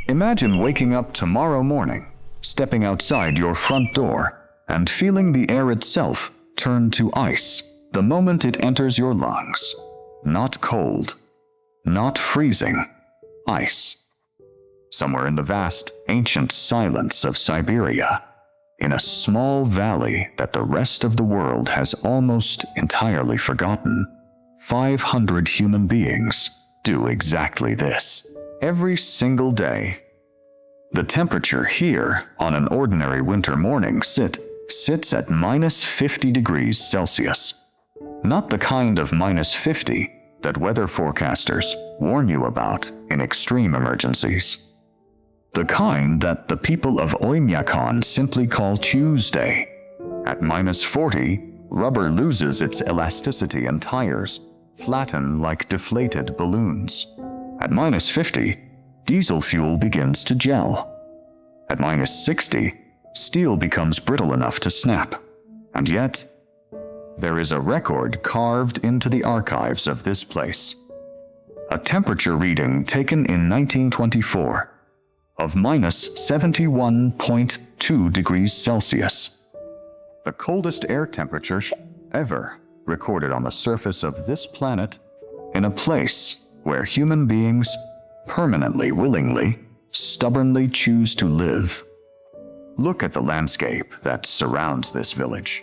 Imagine waking up tomorrow morning, stepping outside your front door, and feeling the air itself turn to ice the moment it enters your lungs. Not cold, not freezing, ice. Somewhere in the vast, ancient silence of Siberia, in a small valley that the rest of the world has almost entirely forgotten, 500 human beings do exactly this every single day. The temperature here on an ordinary winter morning sits at -50 degrees Celsius. Not the kind of -50 that weather forecasters warn you about in extreme emergencies. The kind that the people of Oymyakon simply call Tuesday. At -40, rubber loses its elasticity and tires flatten like deflated balloons. At -50, diesel fuel begins to gel. At -60, steel becomes brittle enough to snap. And yet, there is a record carved into the archives of this place. A temperature reading taken in 1924 of -71.2 degrees Celsius. The coldest air temperature ever recorded on the surface of this planet, in a place where human beings permanently, willingly, stubbornly choose to live. Look at the landscape that surrounds this village.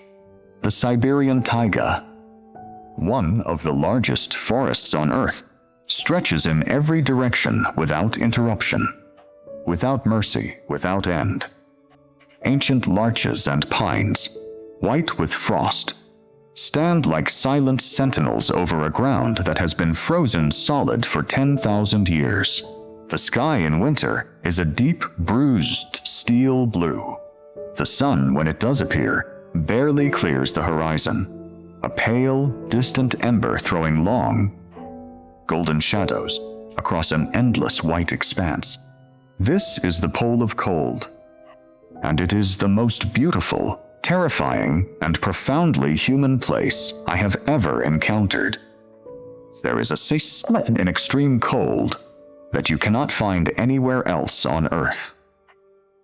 The Siberian taiga, one of the largest forests on Earth, stretches in every direction without interruption, without mercy, without end. Ancient larches and pines, white with frost, stand like silent sentinels over a ground that has been frozen solid for 10,000 years. The sky in winter is a deep, bruised steel blue. The sun, when it does appear, barely clears the horizon, a pale, distant ember throwing long, golden shadows across an endless white expanse. This is the pole of cold, and it is the most beautiful, terrifying, and profoundly human place I have ever encountered. There is a silence in extreme cold that you cannot find anywhere else on Earth.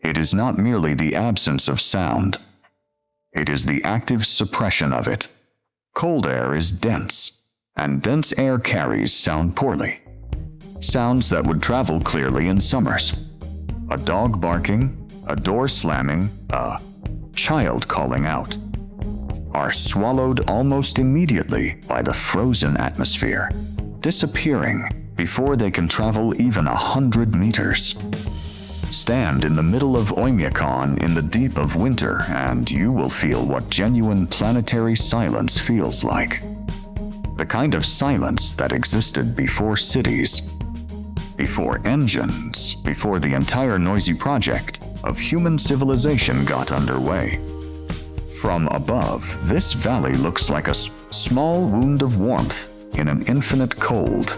It is not merely the absence of sound. It is the active suppression of it. Cold air is dense, and dense air carries sound poorly. Sounds that would travel clearly in summers. A dog barking, a door slamming, a child calling out, are swallowed almost immediately by the frozen atmosphere, disappearing before they can travel even 100 meters. Stand in the middle of Oymyakon in the deep of winter, and you will feel what genuine planetary silence feels like. The kind of silence that existed before cities, before engines, before the entire noisy project of human civilization got underway. From above, this valley looks like a small wound of warmth in an infinite cold.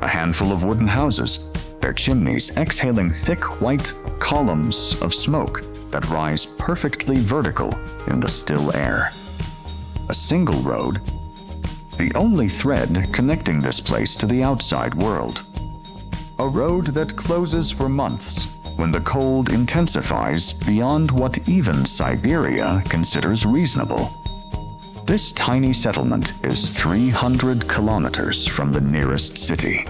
A handful of wooden houses, their chimneys exhaling thick white columns of smoke that rise perfectly vertical in the still air. A single road, the only thread connecting this place to the outside world. A road that closes for months when the cold intensifies beyond what even Siberia considers reasonable. This tiny settlement is 300 kilometers from the nearest city.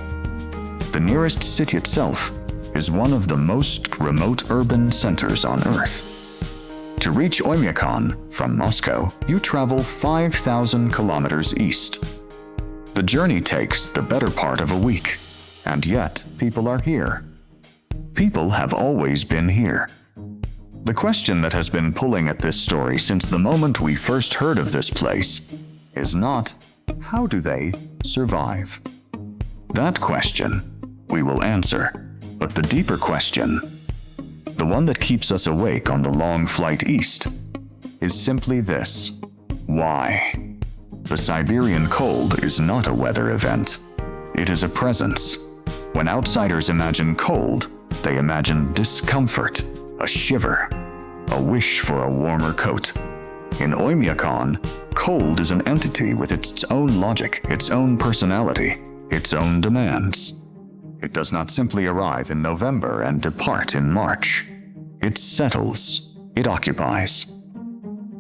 The nearest city itself is one of the most remote urban centers on Earth. To reach Oymyakon from Moscow, you travel 5,000 kilometers east. The journey takes the better part of a week, and yet people are here. People have always been here. The question that has been pulling at this story since the moment we first heard of this place is not, how do they survive? That question we will answer, but the deeper question, the one that keeps us awake on the long flight east, is simply this: why? The Siberian cold is not a weather event. It is a presence. When outsiders imagine cold, they imagine discomfort, a shiver, a wish for a warmer coat. In Oymyakon, cold is an entity with its own logic, its own personality, its own demands. It does not simply arrive in November and depart in March. It settles, it occupies.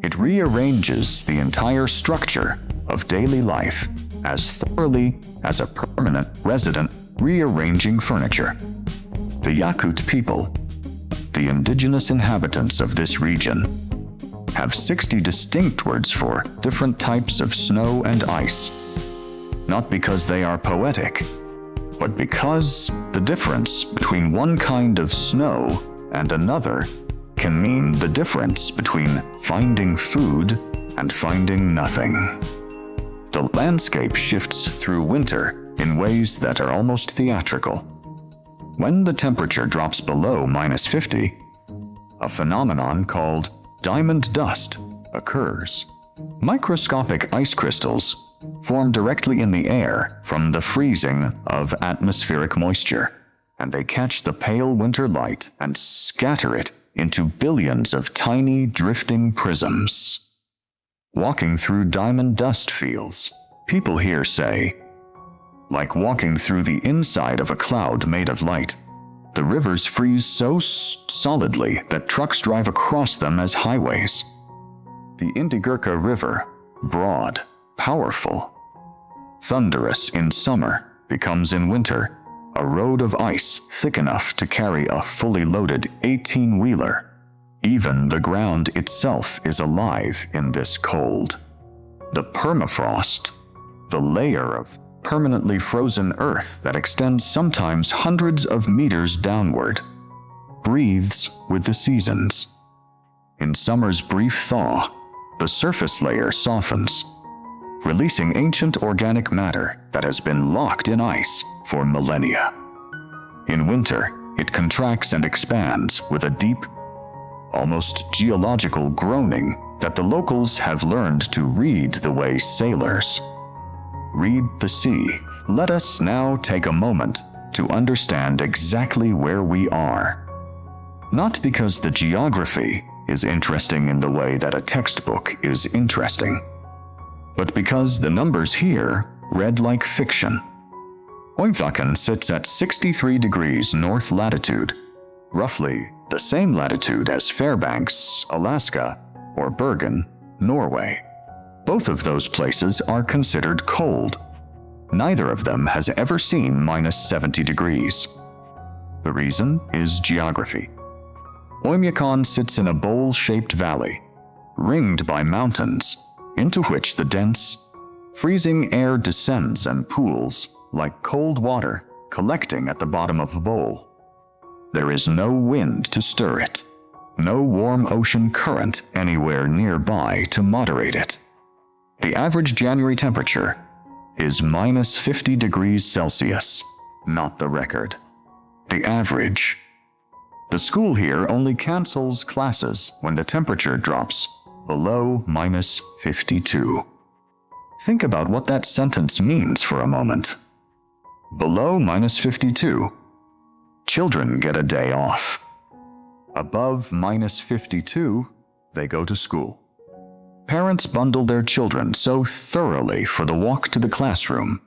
It rearranges the entire structure of daily life as thoroughly as a permanent resident rearranging furniture. The Yakut people, the indigenous inhabitants of this region, have 60 distinct words for different types of snow and ice. Not because they are poetic, but because the difference between one kind of snow and another can mean the difference between finding food and finding nothing. The landscape shifts through winter in ways that are almost theatrical. When the temperature drops below -50, a phenomenon called diamond dust occurs. Microscopic ice crystals form directly in the air from the freezing of atmospheric moisture, and they catch the pale winter light and scatter it into billions of tiny drifting prisms. Walking through diamond dust fields, people here say, like walking through the inside of a cloud made of light. The rivers freeze so solidly that trucks drive across them as highways. The Indigirka River, broad, powerful, thunderous in summer, becomes in winter a road of ice thick enough to carry a fully loaded 18-wheeler. Even the ground itself is alive in this cold. The permafrost, the layer of permanently frozen earth that extends sometimes hundreds of meters downward, breathes with the seasons. In summer's brief thaw, the surface layer softens, releasing ancient organic matter that has been locked in ice for millennia. In winter, it contracts and expands with a deep, almost geological groaning that the locals have learned to read the way sailors read the sea. Let us now take a moment to understand exactly where we are. Not because the geography is interesting in the way that a textbook is interesting, but because the numbers here read like fiction. Oymyakon sits at 63 degrees north latitude, roughly the same latitude as Fairbanks, Alaska, or Bergen, Norway. Both of those places are considered cold. Neither of them has ever seen -70 degrees. The reason is geography. Oymyakon sits in a bowl-shaped valley, ringed by mountains, into which the dense, freezing air descends and pools like cold water collecting at the bottom of a bowl. There is no wind to stir it, no warm ocean current anywhere nearby to moderate it. The average January temperature is -50 degrees Celsius, not the record. The average. The school here only cancels classes when the temperature drops below -52. Think about what that sentence means for a moment. Below -52, children get a day off. Above -52, they go to school. Parents bundle their children so thoroughly for the walk to the classroom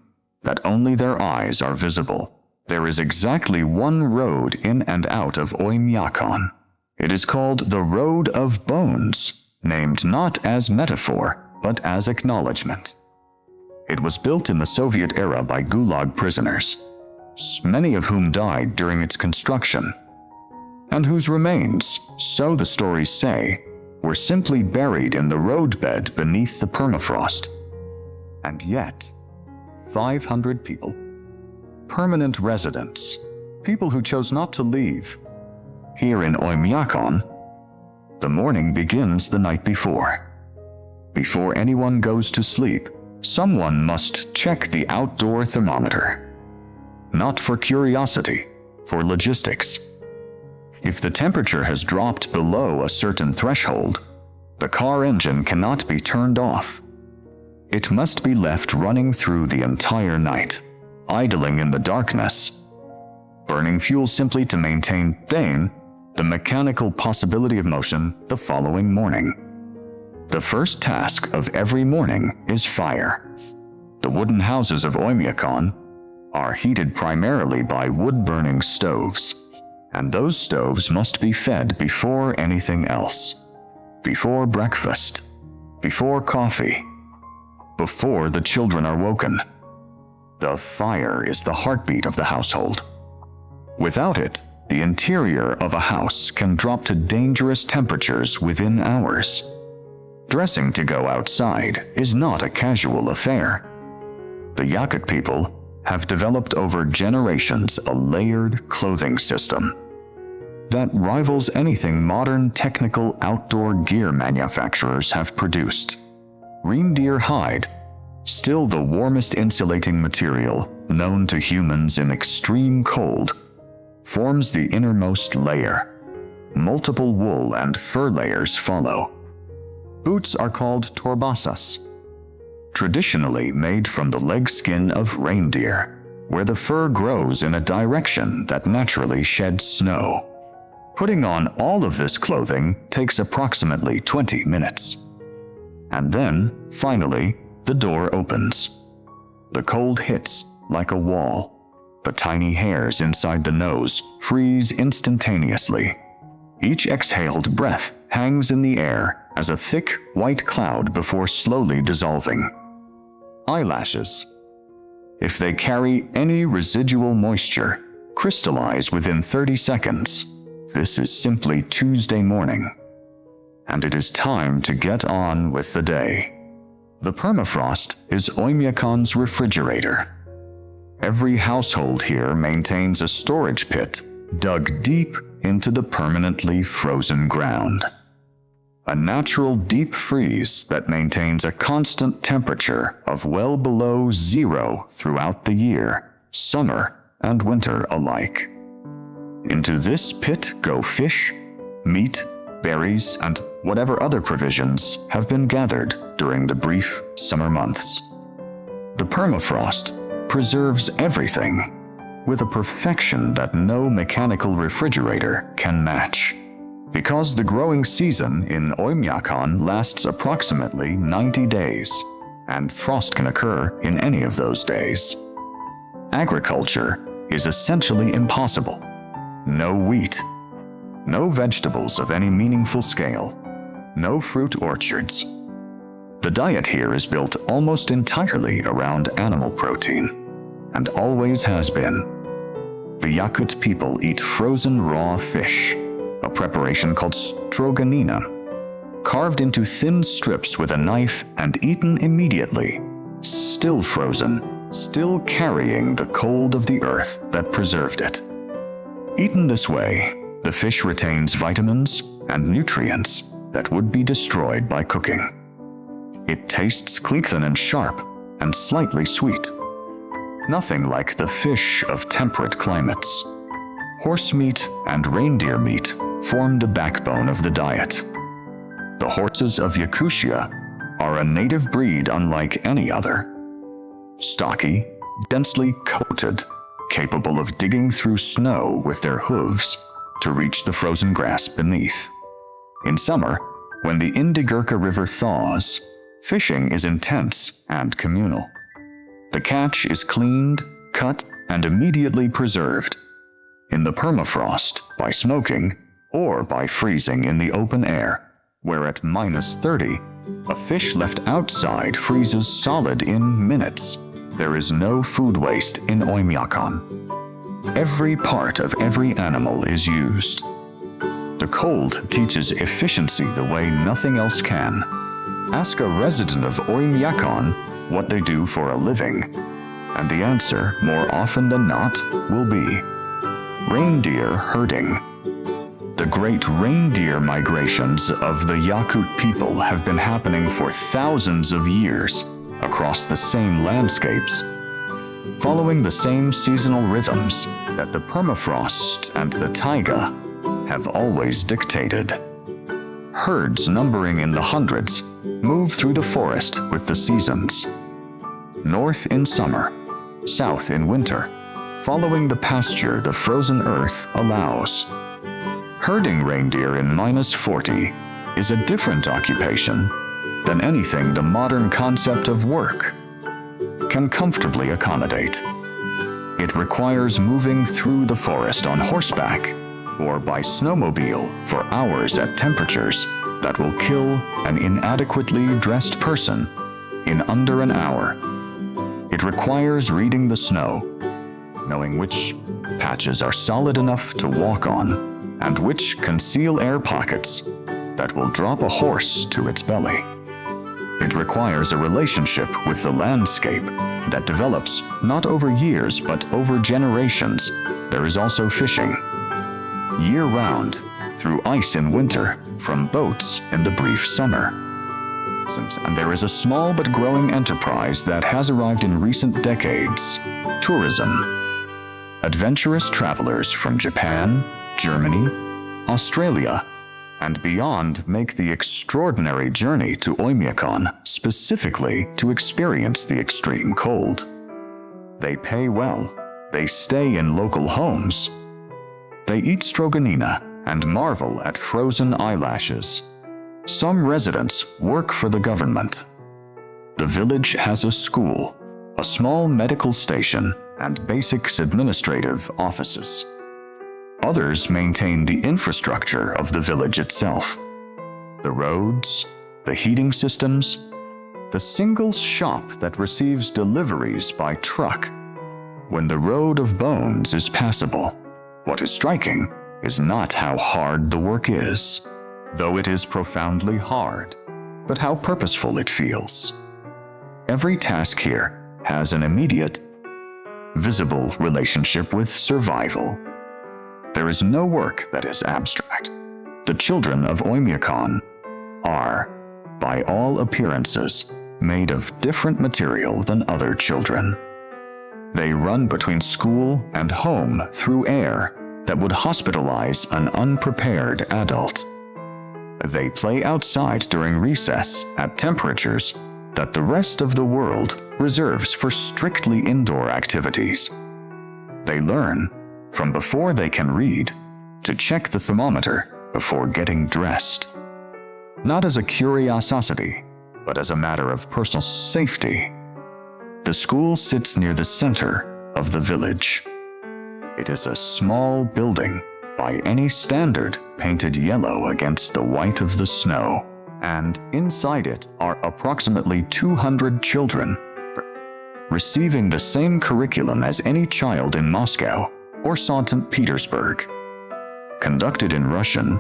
that only their eyes are visible. There is exactly one road in and out of Oymyakon. It is called the Road of Bones, named not as metaphor, but as acknowledgement. It was built in the Soviet era by Gulag prisoners, many of whom died during its construction, and whose remains, so the stories say, were simply buried in the roadbed beneath the permafrost. And yet, 500 people, permanent residents, people who chose not to leave. Here in Oymyakon, the morning begins the night before. Before anyone goes to sleep, someone must check the outdoor thermometer. Not for curiosity, for logistics. If the temperature has dropped below a certain threshold, the car engine cannot be turned off. It must be left running through the entire night, idling in the darkness, burning fuel simply to maintain the mechanical possibility of motion the following morning. The first task of every morning is fire. The wooden houses of Oymyakon, are heated primarily by wood-burning stoves, and those stoves must be fed before anything else. Before breakfast, before coffee, before the children are woken. The fire is the heartbeat of the household. Without it, the interior of a house can drop to dangerous temperatures within hours. Dressing to go outside is not a casual affair. The Yakut people have developed over generations a layered clothing system that rivals anything modern technical outdoor gear manufacturers have produced. Reindeer hide, still the warmest insulating material known to humans in extreme cold, forms the innermost layer. Multiple wool and fur layers follow. Boots are called torbasas, traditionally made from the leg skin of reindeer, where the fur grows in a direction that naturally sheds snow. Putting on all of this clothing takes approximately 20 minutes. And then, finally, the door opens. The cold hits like a wall. The tiny hairs inside the nose freeze instantaneously. Each exhaled breath hangs in the air as a thick, white cloud before slowly dissolving. Eyelashes, if they carry any residual moisture, crystallize within 30 seconds. This is simply Tuesday morning, and it is time to get on with the day. The permafrost is Oymyakon's refrigerator. Every household here maintains a storage pit dug deep into the permanently frozen ground. A natural deep freeze that maintains a constant temperature of well below zero throughout the year, summer and winter alike. Into this pit go fish, meat, berries, and whatever other provisions have been gathered during the brief summer months. The permafrost preserves everything with a perfection that no mechanical refrigerator can match. Because the growing season in Oymyakon lasts approximately 90 days, and frost can occur in any of those days. Agriculture is essentially impossible. No wheat, no vegetables of any meaningful scale, no fruit orchards. The diet here is built almost entirely around animal protein, and always has been. The Yakut people eat frozen raw fish, a preparation called stroganina, carved into thin strips with a knife and eaten immediately, still frozen, still carrying the cold of the earth that preserved it. Eaten this way, the fish retains vitamins and nutrients that would be destroyed by cooking. It tastes clean and sharp and slightly sweet. Nothing like the fish of temperate climates. Horse meat and reindeer meat form the backbone of the diet. The horses of Yakutia are a native breed unlike any other. Stocky, densely coated, capable of digging through snow with their hooves to reach the frozen grass beneath. In summer, when the Indigirka River thaws, fishing is intense and communal. The catch is cleaned, cut, and immediately preserved. In the permafrost, by smoking, or by freezing in the open air, where at -30, a fish left outside freezes solid in minutes. There is no food waste in Oymyakon. Every part of every animal is used. The cold teaches efficiency the way nothing else can. Ask a resident of Oymyakon what they do for a living, and the answer, more often than not, will be reindeer herding. The great reindeer migrations of the Yakut people have been happening for thousands of years across the same landscapes, following the same seasonal rhythms that the permafrost and the taiga have always dictated. Herds numbering in the hundreds move through the forest with the seasons. North in summer, south in winter, following the pasture the frozen earth allows. Herding reindeer in -40 is a different occupation than anything the modern concept of work can comfortably accommodate. It requires moving through the forest on horseback or by snowmobile for hours at temperatures that will kill an inadequately dressed person in under an hour. It requires reading the snow, knowing which patches are solid enough to walk on and which conceal air pockets that will drop a horse to its belly. It requires a relationship with the landscape that develops not over years but over generations. There is also fishing, year-round, through ice in winter, from boats in the brief summer. And there is a small but growing enterprise that has arrived in recent decades: tourism. Adventurous travelers from Japan, Germany, Australia, and beyond make the extraordinary journey to Oymyakon specifically to experience the extreme cold. They pay well, they stay in local homes, they eat stroganina and marvel at frozen eyelashes. Some residents work for the government. The village has a school, a small medical station, and basic administrative offices. Others maintain the infrastructure of the village itself: the roads, the heating systems, the single shop that receives deliveries by truck. When the road of bones is passable, what is striking is not how hard the work is, though it is profoundly hard, but how purposeful it feels. Every task here has an immediate, visible relationship with survival. There is no work that is abstract. The children of Oymyakon are, by all appearances, made of different material than other children. They run between school and home through air that would hospitalize an unprepared adult. They play outside during recess at temperatures that the rest of the world reserves for strictly indoor activities. They learn, from before they can read, to check the thermometer before getting dressed. Not as a curiosity, but as a matter of personal safety. The school sits near the center of the village. It is a small building, by any standard, painted yellow against the white of the snow, and inside it are approximately 200 children, receiving the same curriculum as any child in Moscow or St. Petersburg. Conducted in Russian,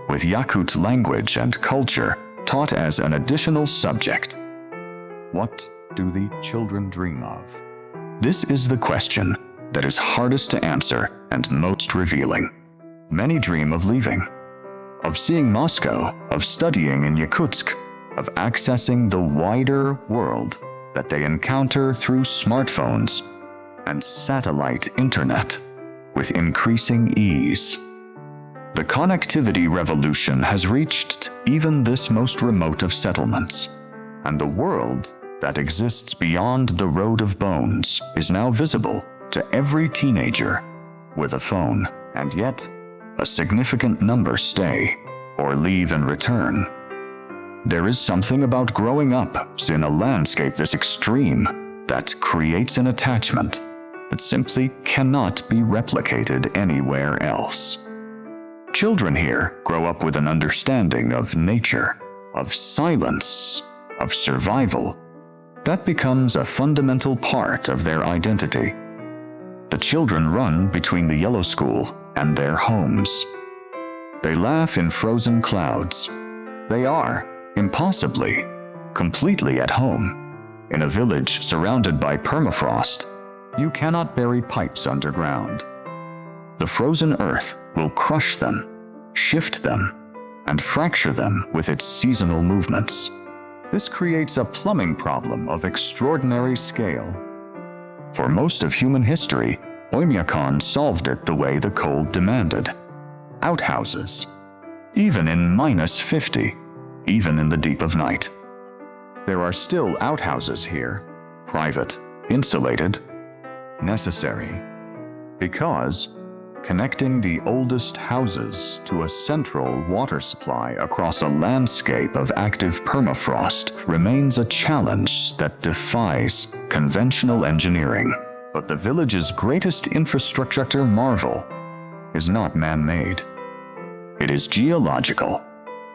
with Yakut language and culture taught as an additional subject. What do the children dream of? This is the question that is hardest to answer and most revealing. Many dream of leaving, of seeing Moscow, of studying in Yakutsk, of accessing the wider world that they encounter through smartphones and satellite internet with increasing ease. The connectivity revolution has reached even this most remote of settlements, and the world that exists beyond the road of bones is now visible to every teenager with a phone, and yet a significant number stay or leave and return. There is something about growing up in a landscape this extreme that creates an attachment that simply cannot be replicated anywhere else. Children here grow up with an understanding of nature, of silence, of survival. That becomes a fundamental part of their identity. The children run between the yellow school and their homes. They laugh in frozen clouds. They are, impossibly, completely at home. In a village surrounded by permafrost, you cannot bury pipes underground. The frozen earth will crush them, shift them, and fracture them with its seasonal movements. This creates a plumbing problem of extraordinary scale. For most of human history, Oymyakon solved it the way the cold demanded. Outhouses, even in -50, even in the deep of night. There are still outhouses here, private, insulated, necessary, because connecting the oldest houses to a central water supply across a landscape of active permafrost remains a challenge that defies conventional engineering. But the village's greatest infrastructure marvel is not man-made. It is geological.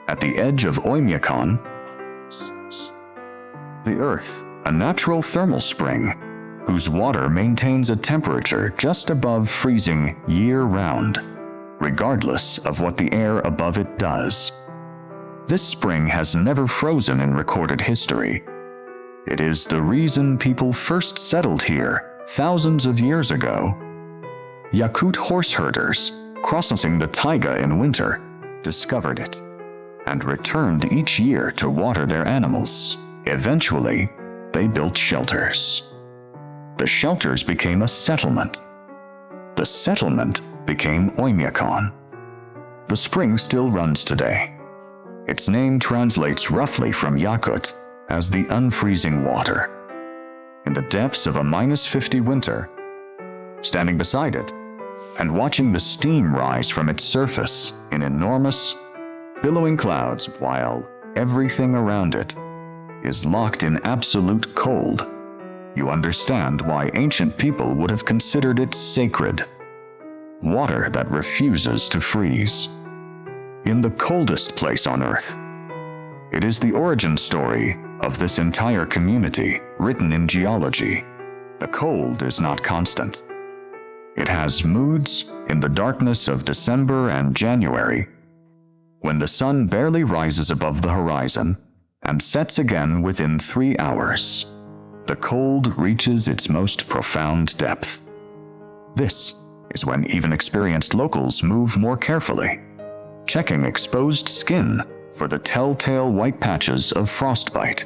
At the edge of Oymyakon, the Earth, a natural thermal spring, whose water maintains a temperature just above freezing year-round, regardless of what the air above it does. This spring has never frozen in recorded history. It is the reason people first settled here thousands of years ago. Yakut horse herders, crossing the taiga in winter, discovered it and returned each year to water their animals. Eventually, they built shelters. The shelters became a settlement. The settlement became Oymyakon. The spring still runs today. Its name translates roughly from Yakut as the unfreezing water. In the depths of a -50 winter, standing beside it and watching the steam rise from its surface in enormous, billowing clouds while everything around it is locked in absolute cold, you understand why ancient people would have considered it sacred. Water that refuses to freeze. In the coldest place on Earth. It is the origin story of this entire community written in geology. The cold is not constant. It has moods in the darkness of December and January, when the sun barely rises above the horizon and sets again within 3 hours. The cold reaches its most profound depth. This is when even experienced locals move more carefully, checking exposed skin for the telltale white patches of frostbite,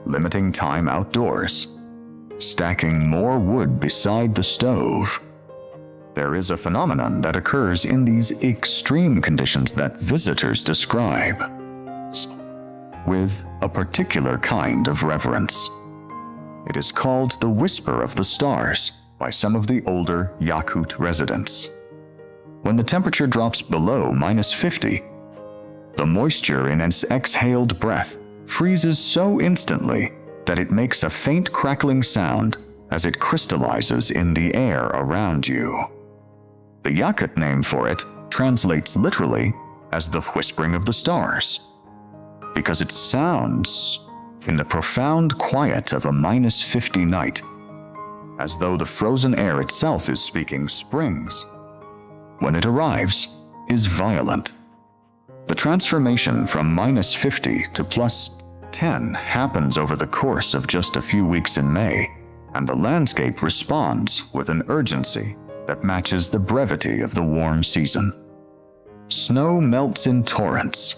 limiting time outdoors, stacking more wood beside the stove. There is a phenomenon that occurs in these extreme conditions that visitors describe with a particular kind of reverence. It is called the Whisper of the Stars by some of the older Yakut residents. When the temperature drops below -50, the moisture in its exhaled breath freezes so instantly that it makes a faint crackling sound as it crystallizes in the air around you. The Yakut name for it translates literally as the whispering of the stars, because it sounds in the profound quiet of a -50 night, as though the frozen air itself is speaking. Springs, when it arrives, is violent. The transformation from -50 to +10 happens over the course of just a few weeks in May, and the landscape responds with an urgency that matches the brevity of the warm season. Snow melts in torrents.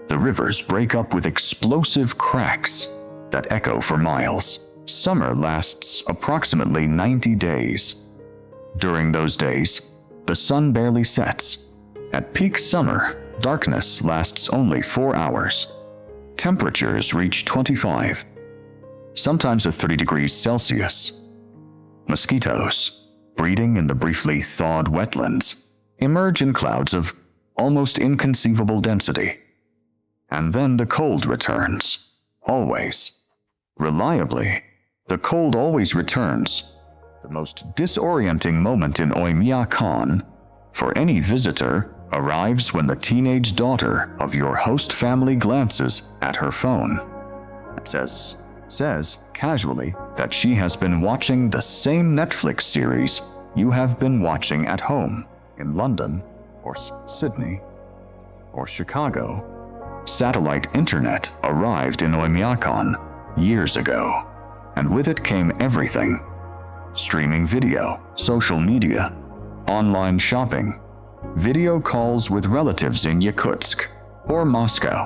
The rivers break up with explosive cracks that echo for miles. Summer lasts approximately 90 days. During those days, the sun barely sets. At peak summer, darkness lasts only 4 hours. Temperatures reach 25, sometimes at 30 degrees Celsius. Mosquitoes, breeding in the briefly thawed wetlands, emerge in clouds of almost inconceivable density. And then the cold returns, always. Reliably, the cold always returns, the most disorienting moment in Oymyakon for any visitor arrives when the teenage daughter of your host family glances at her phone. It says casually that she has been watching the same Netflix series you have been watching at home in London or Sydney or Chicago. Satellite internet arrived in Oymyakon years ago, and with it came everything: streaming video, social media, online shopping, video calls with relatives in Yakutsk or Moscow.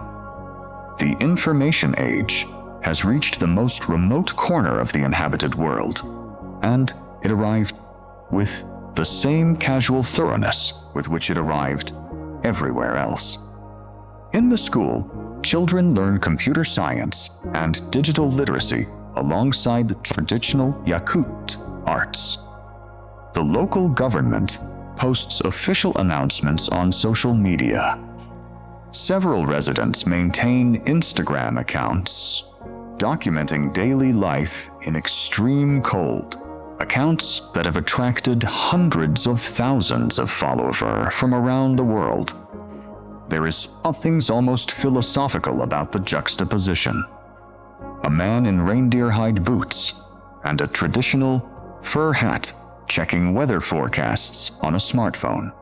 The information age has reached the most remote corner of the inhabited world, and it arrived with the same casual thoroughness with which it arrived everywhere else. In the school, children learn computer science and digital literacy alongside the traditional Yakut arts. The local government posts official announcements on social media. Several residents maintain Instagram accounts documenting daily life in extreme cold, accounts that have attracted hundreds of thousands of followers from around the world. There is something almost philosophical about the juxtaposition. A man in reindeer hide boots and a traditional fur hat checking weather forecasts on a smartphone.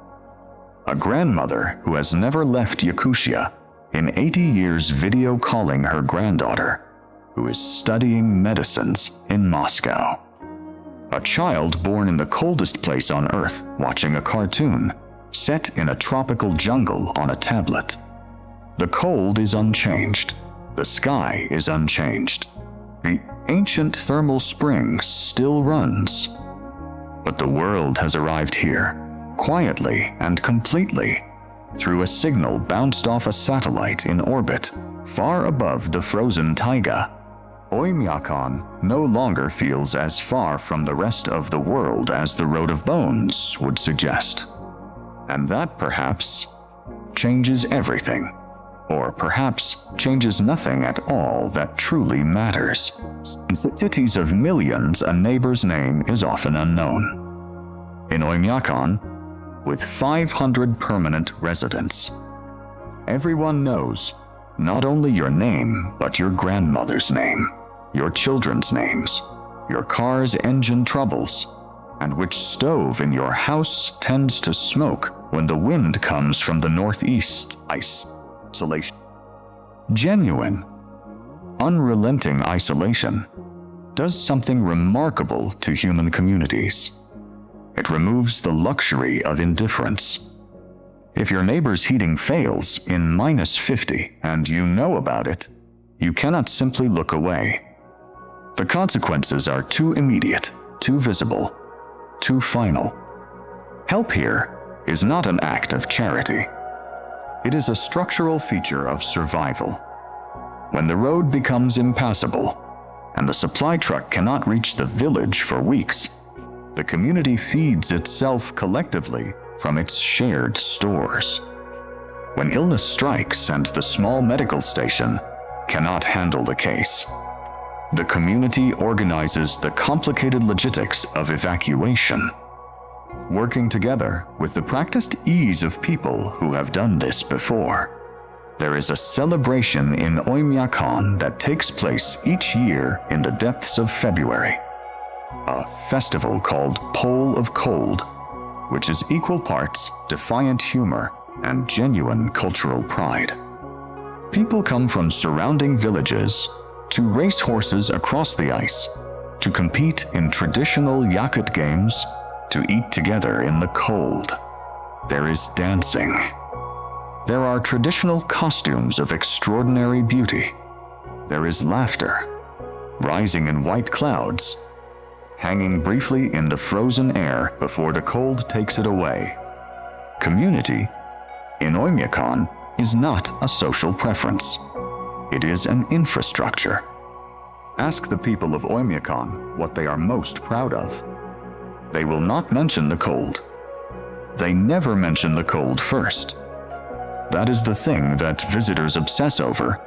A grandmother who has never left Yakutia in 80 years video calling her granddaughter, who is studying medicines in Moscow. A child born in the coldest place on Earth watching a cartoon set in a tropical jungle on a tablet. The cold is unchanged. The sky is unchanged. The ancient thermal spring still runs. But the world has arrived here, quietly and completely, through a signal bounced off a satellite in orbit far above the frozen taiga. Oymyakon no longer feels as far from the rest of the world as the Road of Bones would suggest. And that perhaps changes everything, or perhaps changes nothing at all that truly matters. In cities of millions, a neighbor's name is often unknown. In Oymyakon, with 500 permanent residents, everyone knows not only your name, but your grandmother's name, your children's names, your car's engine troubles, and which stove in your house tends to smoke when the wind comes from the northeast. Isolation. Genuine, unrelenting isolation does something remarkable to human communities. It removes the luxury of indifference. If your neighbor's heating fails in -50 and you know about it, you cannot simply look away. The consequences are too immediate, too visible, too final. Help here is not an act of charity. It is a structural feature of survival. When the road becomes impassable and the supply truck cannot reach the village for weeks, the community feeds itself collectively from its shared stores. When illness strikes and the small medical station cannot handle the case, the community organizes the complicated logistics of evacuation, working together with the practiced ease of people who have done this before. There is a celebration in Oymyakon that takes place each year in the depths of February, a festival called Pole of Cold, which is equal parts defiant humor and genuine cultural pride. People come from surrounding villages to race horses across the ice, to compete in traditional Yakut games, to eat together in the cold. There is dancing. There are traditional costumes of extraordinary beauty. There is laughter, rising in white clouds, hanging briefly in the frozen air before the cold takes it away. Community, in Oymyakon, is not a social preference. It is an infrastructure. Ask the people of Oymyakon what they are most proud of. They will not mention the cold. They never mention the cold first. That is the thing that visitors obsess over,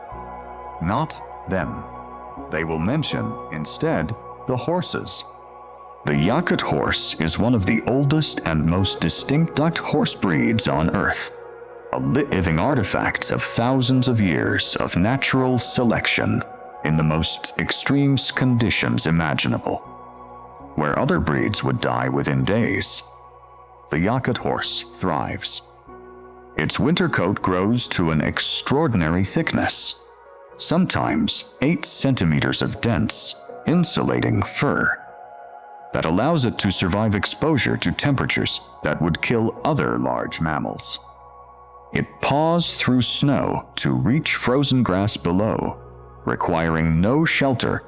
not them. They will mention, instead, the horses. The Yakut horse is one of the oldest and most distinct horse breeds on Earth, a living artifact of thousands of years of natural selection in the most extreme conditions imaginable. Where other breeds would die within days, the Yakut horse thrives. Its winter coat grows to an extraordinary thickness, sometimes 8 centimeters of dense, insulating fur, that allows it to survive exposure to temperatures that would kill other large mammals. It paws through snow to reach frozen grass below, requiring no shelter,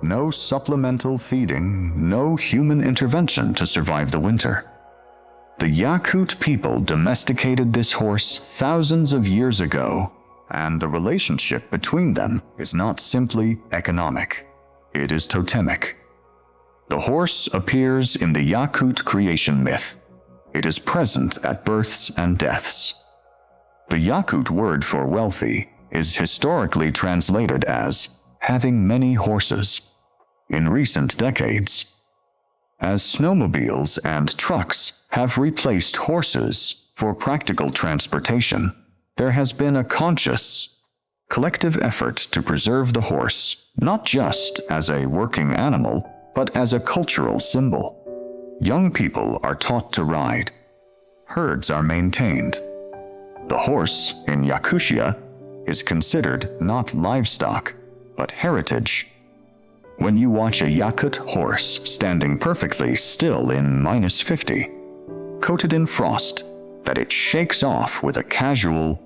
no supplemental feeding, no human intervention to survive the winter. The Yakut people domesticated this horse thousands of years ago, and the relationship between them is not simply economic, it is totemic. The horse appears in the Yakut creation myth. It is present at births and deaths. The Yakut word for wealthy is historically translated as having many horses. In recent decades, As snowmobiles and trucks have replaced horses for practical transportation, there has been a conscious, collective effort to preserve the horse, not just as a working animal, but as a cultural symbol. Young people are taught to ride. Herds are maintained. The horse in Yakutia is considered not livestock, but heritage. When you watch a Yakut horse standing perfectly still in -50, coated in frost, that it shakes off with a casual,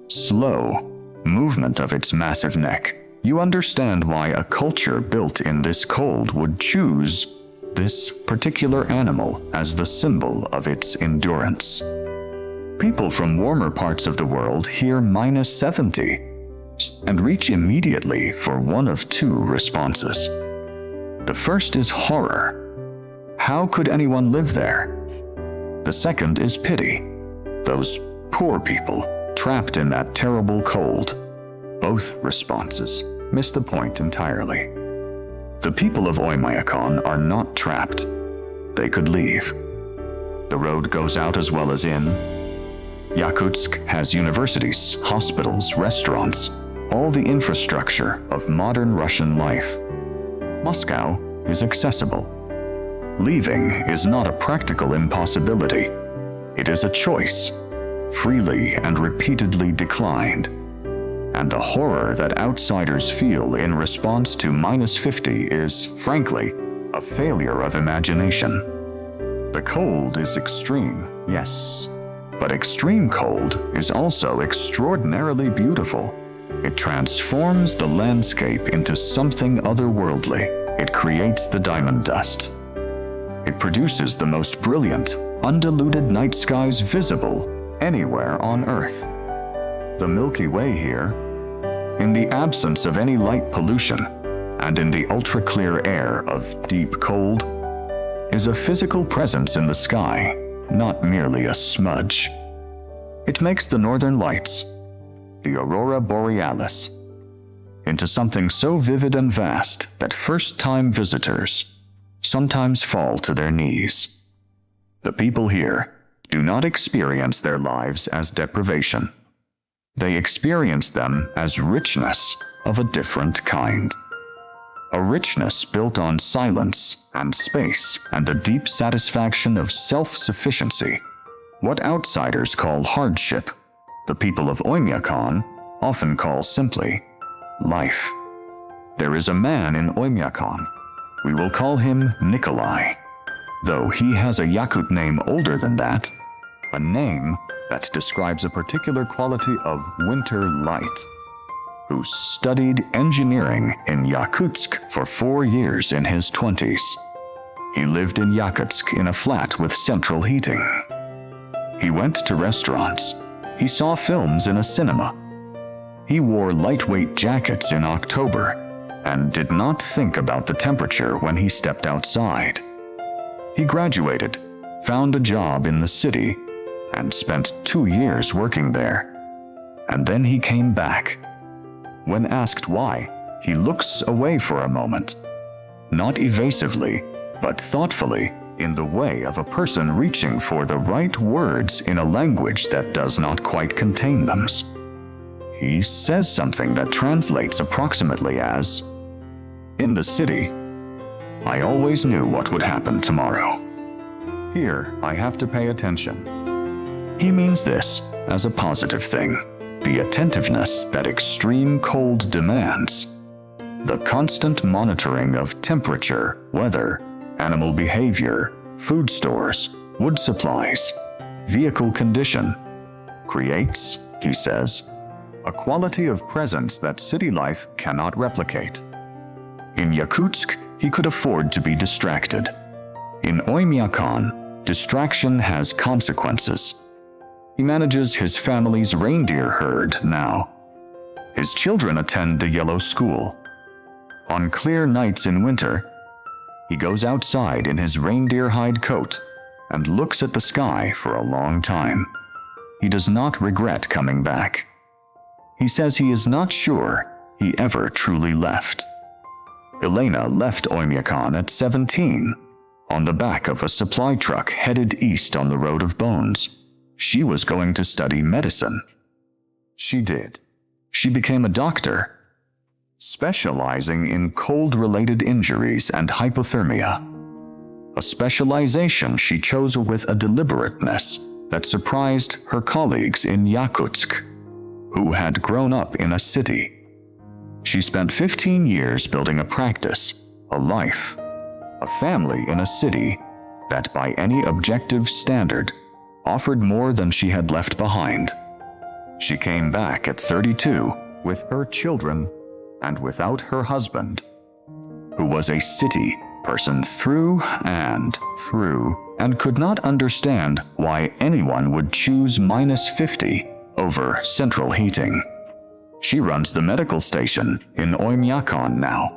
slow movement of its massive neck, you understand why a culture built in this cold would choose this particular animal as the symbol of its endurance. People from warmer parts of the world hear -70 and reach immediately for one of two responses. The first is horror. How could anyone live there? The second is pity. Those poor people trapped in that terrible cold. Both responses miss the point entirely. The people of Oymyakon are not trapped. They could leave. The road goes out as well as in. Yakutsk has universities, hospitals, restaurants, all the infrastructure of modern Russian life. Moscow is accessible. Leaving is not a practical impossibility. It is a choice, freely and repeatedly declined. And the horror that outsiders feel in response to -50 is, frankly, a failure of imagination. The cold is extreme, yes, but extreme cold is also extraordinarily beautiful. It transforms the landscape into something otherworldly. It creates the diamond dust. It produces the most brilliant, undiluted night skies visible anywhere on Earth. The Milky Way here, in the absence of any light pollution and in the ultra-clear air of deep cold, is a physical presence in the sky, not merely a smudge. It makes the northern lights, the aurora borealis, into something so vivid and vast that first-time visitors sometimes fall to their knees. The people here do not experience their lives as deprivation. They experience them as richness of a different kind. A richness built on silence and space and the deep satisfaction of self-sufficiency. What outsiders call hardship, the people of Oymyakon often call simply life. There is a man in Oymyakon. We will call him Nikolai, though he has a Yakut name older than that, a name that describes a particular quality of winter light, who studied engineering in Yakutsk for 4 years in his 20s. He lived in Yakutsk in a flat with central heating. He went to restaurants. He saw films in a cinema. He wore lightweight jackets in October and did not think about the temperature when he stepped outside. He graduated, found a job in the city, and spent 2 years working there. And then he came back. When asked why, he looks away for a moment, not evasively, but thoughtfully, in the way of a person reaching for the right words in a language that does not quite contain them. He says something that translates approximately as, "In the city, I always knew what would happen tomorrow. Here, I have to pay attention." He means this as a positive thing, the attentiveness that extreme cold demands, the constant monitoring of temperature, weather, animal behavior, food stores, wood supplies, vehicle condition, creates, he says, a quality of presence that city life cannot replicate. In Yakutsk, he could afford to be distracted. In Oymyakon, distraction has consequences. He manages his family's reindeer herd now. His children attend the yellow school. On clear nights in winter, he goes outside in his reindeer hide coat and looks at the sky for a long time. He does not regret coming back. He says he is not sure he ever truly left. Elena left Oymyakon at 17. on the back of a supply truck headed east on the Road of Bones. She was going to study medicine. She did. She became a doctor, specializing in cold-related injuries and hypothermia. A specialization she chose with a deliberateness that surprised her colleagues in Yakutsk, who had grown up in a city. She spent 15 years building a practice, a life, a family in a city that by any objective standard offered more than she had left behind. She came back at 32 with her children and without her husband, who was a city person through and could not understand why anyone would choose -50 over central heating. She runs the medical station in Oymyakon now.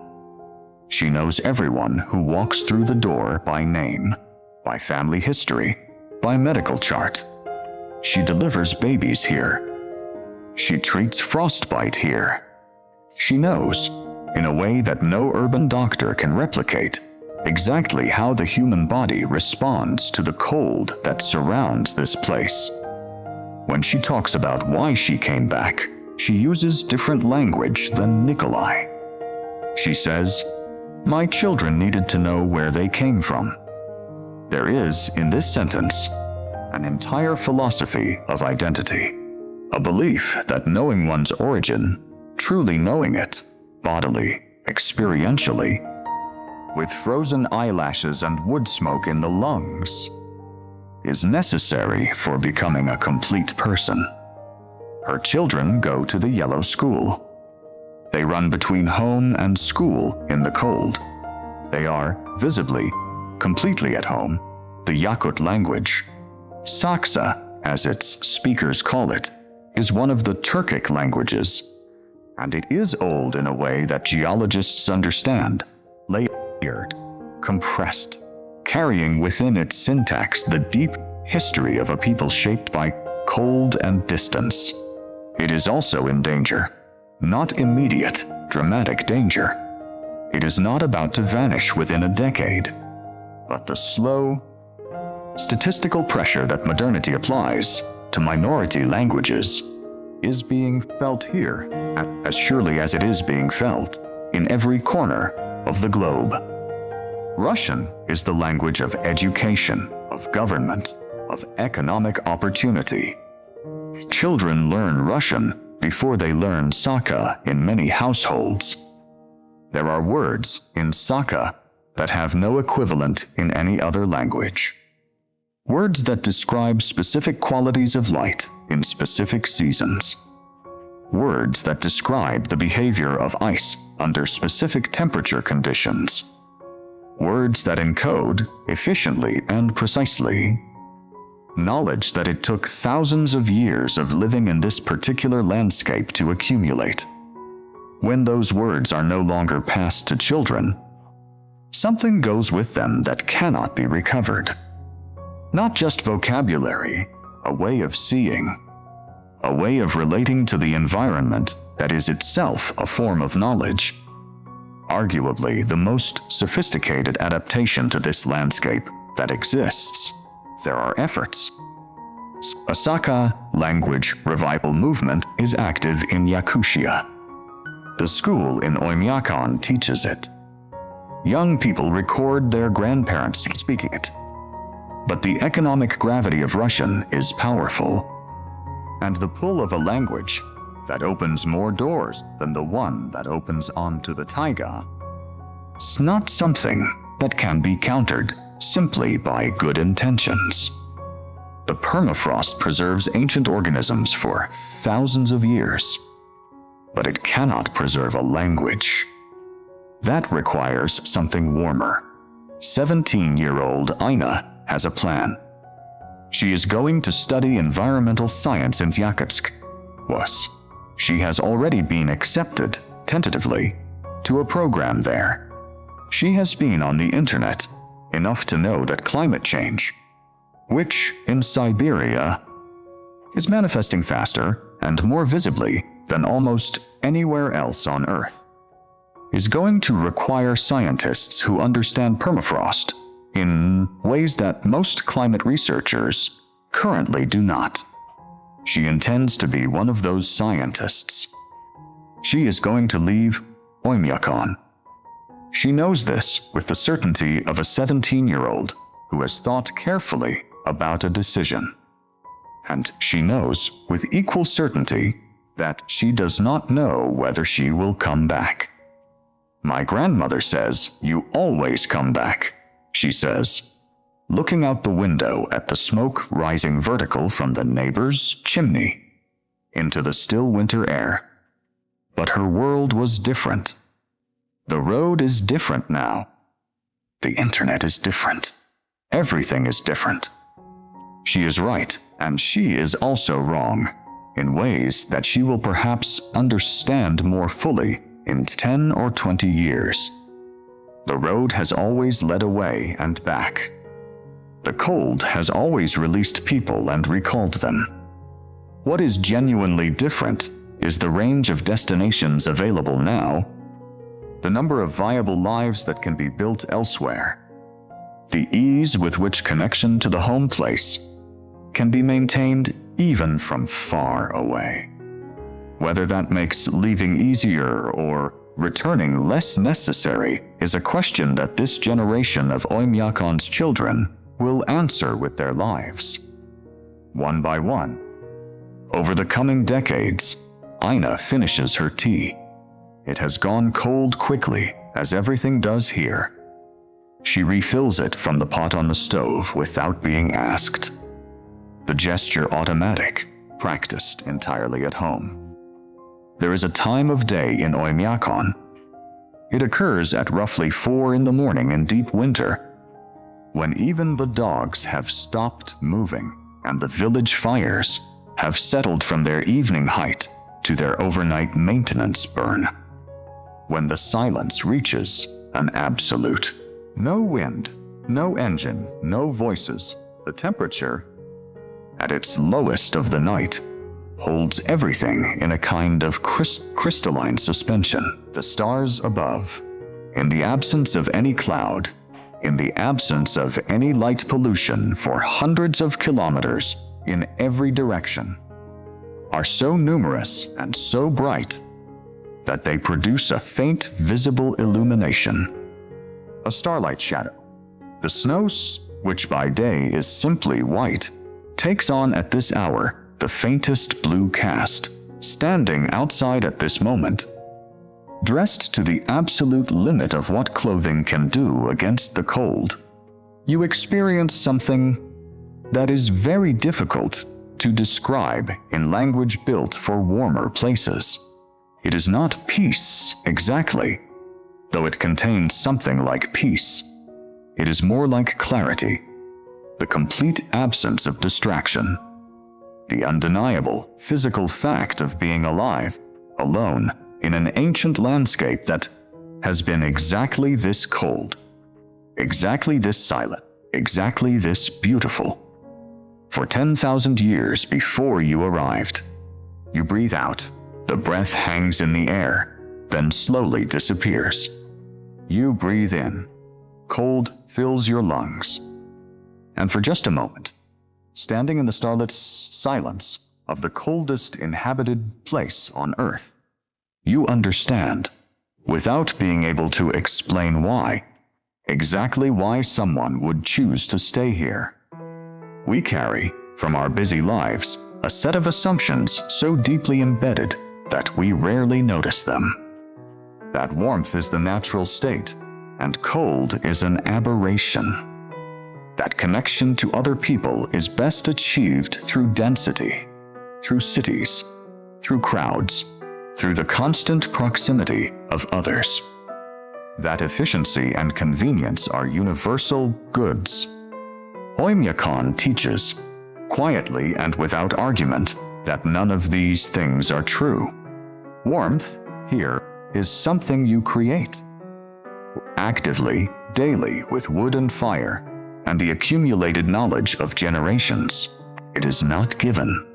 She knows everyone who walks through the door by name, by family history, by medical chart. She delivers babies here. She treats frostbite here. She knows, in a way that no urban doctor can replicate, exactly how the human body responds to the cold that surrounds this place. When she talks about why she came back, she uses different language than Nikolai. She says, "My children needed to know where they came from." There is, in this sentence, an entire philosophy of identity, a belief that knowing one's origin, truly knowing it, bodily, experientially, with frozen eyelashes and wood smoke in the lungs, is necessary for becoming a complete person. Her children go to the yellow school. They run between home and school in the cold. They are, visibly, completely at home. The Yakut language, Saksa, as its speakers call it, is one of the Turkic languages, and it is old in a way that geologists understand, layered, compressed, carrying within its syntax the deep history of a people shaped by cold and distance. It is also in danger, not immediate, dramatic danger. It is not about to vanish within a decade, but the slow, statistical pressure that modernity applies to minority languages is being felt here as surely as it is being felt in every corner of the globe. Russian is the language of education, of government, of economic opportunity. Children learn Russian before they learn Sakha in many households. There are words in Sakha that have no equivalent in any other language. Words that describe specific qualities of light in specific seasons. Words that describe the behavior of ice under specific temperature conditions. Words that encode, efficiently and precisely, knowledge that it took thousands of years of living in this particular landscape to accumulate. When those words are no longer passed to children, something goes with them that cannot be recovered. Not just vocabulary, a way of seeing, a way of relating to the environment that is itself a form of knowledge. Arguably the most sophisticated adaptation to this landscape that exists. There are efforts. A Sakha language revival movement is active in Yakutia. The school in Oymyakon teaches it. Young people record their grandparents speaking it. But the economic gravity of Russian is powerful, and the pull of a language that opens more doors than the one that opens onto the taiga is not something that can be countered simply by good intentions. The permafrost preserves ancient organisms for thousands of years, but it cannot preserve a language. That requires something warmer. 17-year-old Ina has a plan. She is going to study environmental science in Yakutsk. She has already been accepted, tentatively, to a program there. She has been on the internet enough to know that climate change, which in Siberia is manifesting faster and more visibly than almost anywhere else on Earth, is going to require scientists who understand permafrost in ways that most climate researchers currently do not. She intends to be one of those scientists. She is going to leave Oymyakon. She knows this with the certainty of a 17-year-old who has thought carefully about a decision. And she knows with equal certainty that she does not know whether she will come back. "My grandmother says you always come back," she says, looking out the window at the smoke rising vertical from the neighbor's chimney into the still winter air. But her world was different. The road is different now. The internet is different. Everything is different. She is right, and she is also wrong, in ways that she will perhaps understand more fully in 10 or 20 years. The road has always led away and back. The cold has always released people and recalled them. What is genuinely different is the range of destinations available now, the number of viable lives that can be built elsewhere, the ease with which connection to the home place can be maintained even from far away. Whether that makes leaving easier or returning less necessary is a question that this generation of Oymyakon's children will answer with their lives. One by one. Over the coming decades, Ina finishes her tea. It has gone cold quickly, as everything does here. She refills it from the pot on the stove without being asked. The gesture automatic, practiced entirely at home. There is a time of day in Oymyakon. It occurs at roughly 4 in the morning in deep winter, when even the dogs have stopped moving and the village fires have settled from their evening height to their overnight maintenance burn. When the silence reaches an absolute. No wind, no engine, no voices. The temperature, at its lowest of the night, holds everything in a kind of crystalline suspension. The stars above, in the absence of any cloud, in the absence of any light pollution for hundreds of kilometers in every direction, are so numerous and so bright that they produce a faint visible illumination, a starlight shadow. The snow, which by day is simply white, takes on at this hour the faintest blue cast. Standing outside at this moment, dressed to the absolute limit of what clothing can do against the cold, you experience something that is very difficult to describe in language built for warmer places. It is not peace exactly, though it contains something like peace. It is more like clarity, the complete absence of distraction, the undeniable physical fact of being alive, alone, in an ancient landscape that has been exactly this cold, exactly this silent, exactly this beautiful. For 10,000 years before you arrived. You breathe out, the breath hangs in the air, then slowly disappears. You breathe in, cold fills your lungs. And for just a moment, standing in the starlit silence of the coldest inhabited place on Earth, you understand, without being able to explain why, exactly why someone would choose to stay here. We carry, from our busy lives, a set of assumptions so deeply embedded that we rarely notice them. That warmth is the natural state, and cold is an aberration. That connection to other people is best achieved through density, through cities, through crowds, through the constant proximity of others. That efficiency and convenience are universal goods. Oymyakon teaches, quietly and without argument, that none of these things are true. Warmth, here, is something you create. Actively, daily, with wood and fire, and the accumulated knowledge of generations. It is not given.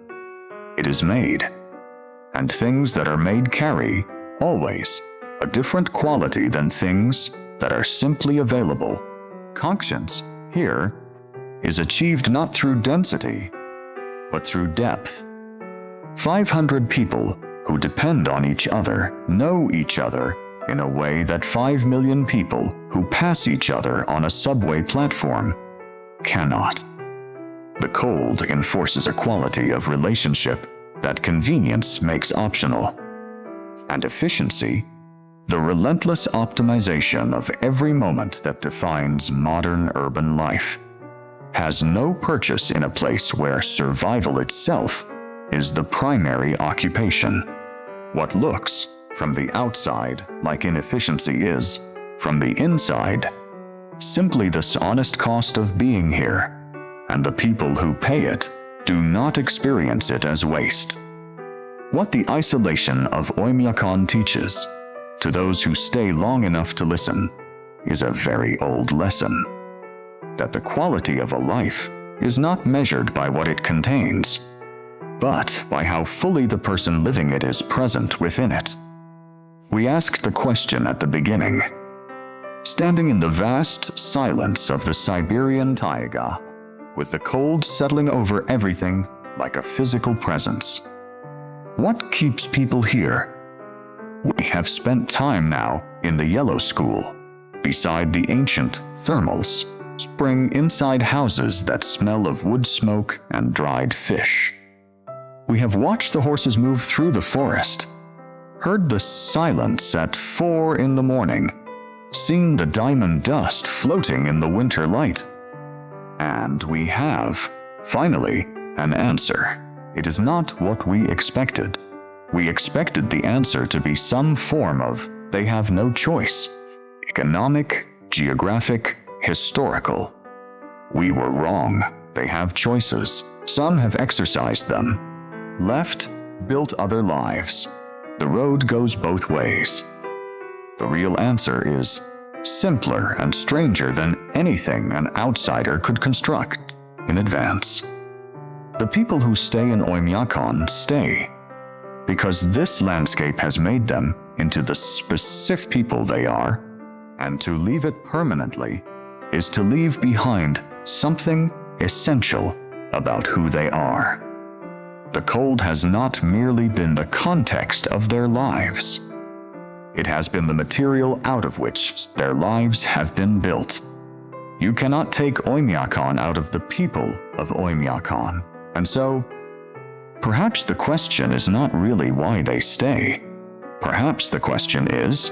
It is made. And things that are made carry, always, a different quality than things that are simply available. Conscience here is achieved not through density, but through depth. 500 people who depend on each other know each other in a way that 5 million people who pass each other on a subway platform cannot. The cold enforces a quality of relationship that convenience makes optional. And efficiency, the relentless optimization of every moment that defines modern urban life, has no purchase in a place where survival itself is the primary occupation. What looks, from the outside, like inefficiency is, from the inside, simply the honest cost of being here, and the people who pay it do not experience it as waste. What the isolation of Oymyakon teaches, to those who stay long enough to listen, is a very old lesson. That the quality of a life is not measured by what it contains, but by how fully the person living it is present within it. We asked the question at the beginning. Standing in the vast silence of the Siberian taiga, with the cold settling over everything like a physical presence, what keeps people here? We have spent time now in the Yellow School, beside the ancient thermals, spring inside houses that smell of wood smoke and dried fish. We have watched the horses move through the forest, heard the silence at 4 in the morning, seen the diamond dust floating in the winter light. And we have, finally, an answer. It is not what we expected. We expected the answer to be some form of they have no choice. Economic, geographic, historical. We were wrong. They have choices. Some have exercised them. Left, built other lives. The road goes both ways. The real answer is simpler and stranger than anything an outsider could construct in advance. The people who stay in Oymyakon stay because this landscape has made them into the specific people they are, and to leave it permanently is to leave behind something essential about who they are. The cold has not merely been the context of their lives. It has been the material out of which their lives have been built. You cannot take Oymyakon out of the people of Oymyakon. And so, perhaps the question is not really why they stay. Perhaps the question is,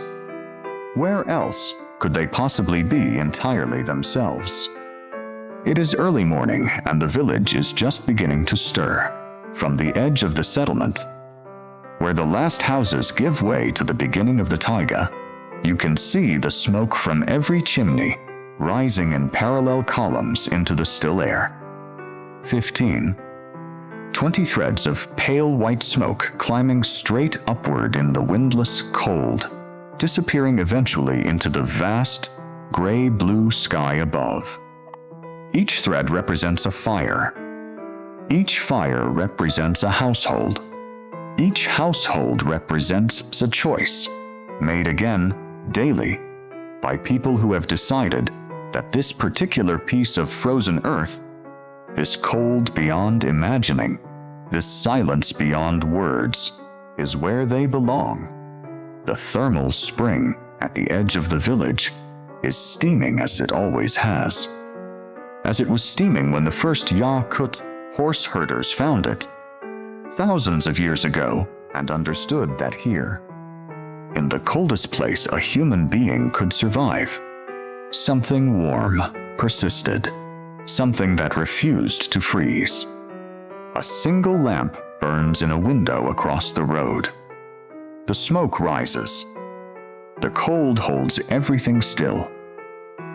where else could they possibly be entirely themselves? It is early morning and the village is just beginning to stir. From the edge of the settlement, where the last houses give way to the beginning of the taiga, you can see the smoke from every chimney rising in parallel columns into the still air. 20 threads of pale white smoke climbing straight upward in the windless cold, disappearing eventually into the vast, gray-blue sky above. Each thread represents a fire. Each fire represents a household. Each household represents a choice, made again, daily, by people who have decided that this particular piece of frozen earth, this cold beyond imagining, this silence beyond words, is where they belong. The thermal spring at the edge of the village is steaming as it always has. As it was steaming when the first Yakut horse herders found it, thousands of years ago, and understood that here, in the coldest place a human being could survive, something warm persisted, something that refused to freeze. A single lamp burns in a window across the road. The smoke rises. The cold holds everything still.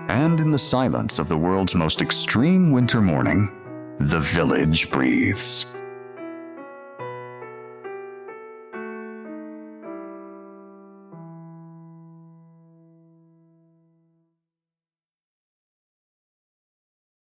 And in the silence of the world's most extreme winter morning, the village breathes.